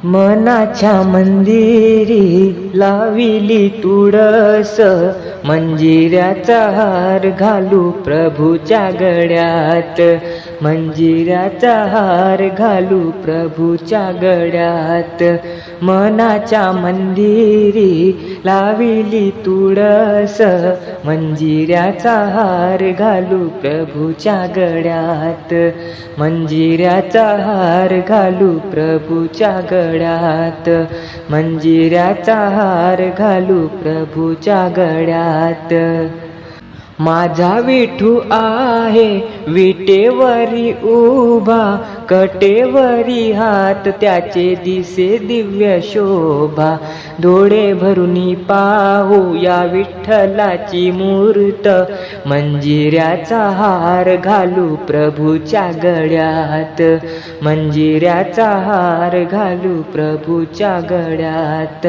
मनाच्या मंदिरी लाविली तुळस, मंजिऱ्याचा हार घालू प्रभूच्या गळ्यात, मंजिऱ्याचा हार घालू प्रभूच्या गळ्यात. मनाच्या मंदिरी लाविली तुळस, मंजिऱ्याचा हार घालू प्रभूच्या गळ्यात, मंजिऱ्याचा हार घालू प्रभूच्या गळ्यात, मंजिऱ्याचा हार घालू प्रभूच्या गळ्यात. माझा विठू आहे विटेवरी उभा, कटेवरी हात त्याचे दिसे दिव्य शोभा. डोळे भरून पाहू या विठ्ठलाची मूर्त, मंजिऱ्याचा हार घालू प्रभूच्या गळ्यात, मंजिऱ्याचा हार घालू प्रभूच्या गळ्यात.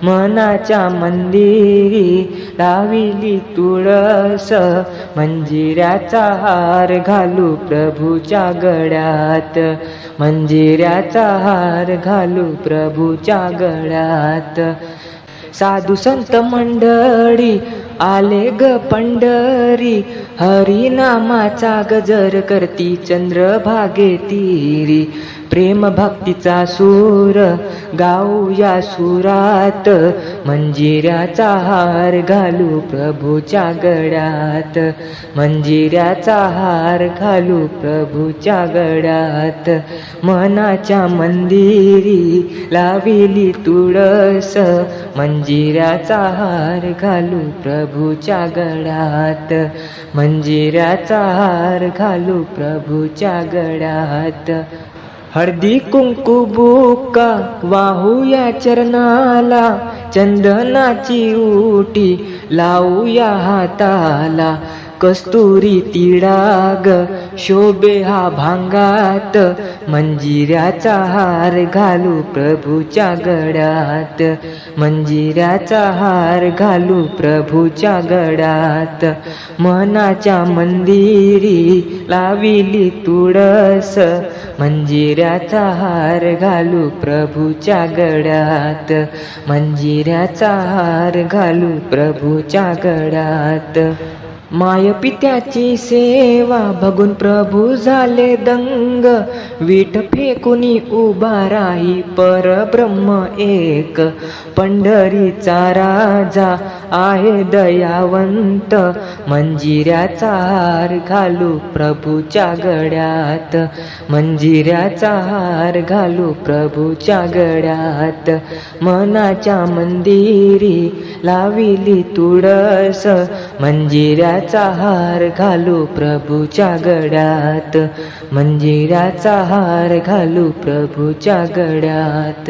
मनाच्या मंदिरी लाविली तुळस, मंजिऱ्याचा हार घालू प्रभूच्या गळ्यात, मंजिऱ्याचा हार घालू प्रभूच्या गळ्यात. साधू संत मंडळी आले ग पंढरी, हरिनामाचा गजर करती चंद्रभागे तीरी. प्रेम भक्तीचा सूर गाऊया सुरात, मंजिऱ्याचा हार घालू प्रभूच्या गळ्यात, मंजिऱ्याचा हार घालू प्रभूच्या गळ्यात. मनाच्या मंदिरी लाविली तुळस, मंजिऱ्याचा हार घालू प्रभूच्या गळ्यात, मंजिऱ्याचा हार घालू प्रभूच्या गळ्यात. हळदी कुंकू बुक्का वाहूया चरणाला, चंदनाची उटी लावूया हाताला. कस्तुरी तिळाग शोभे हा भांगात, मंजिऱ्याचा हार घालू प्रभूच्या गळ्यात, मंजिऱ्याचा हार घालू प्रभूच्या गळ्यात. मनाच्या मंदिरी लाविली तुळस, मंजिऱ्याचा हार घालू प्रभूच्या गळ्यात, मंजिऱ्याचा हार घालू प्रभूच्या गळ्यात. माय पित्याची सेवा बघून प्रभू झाले दंग, विठ फेकुनी उभा राही परब्रह्म एक. पंढरीचा राजा आहे दयावंत, मंजिऱ्याचा हार घालू प्रभूच्या गळ्यात, मंजिऱ्याचा हार घालू प्रभूच्या गळ्यात. मनाच्या मंदिरी लाविली तुळस, मंजिऱ्याचा हार घालू प्रभूच्या गळ्यात, मंजिऱ्याचा हार घालू प्रभूच्या गळ्यात.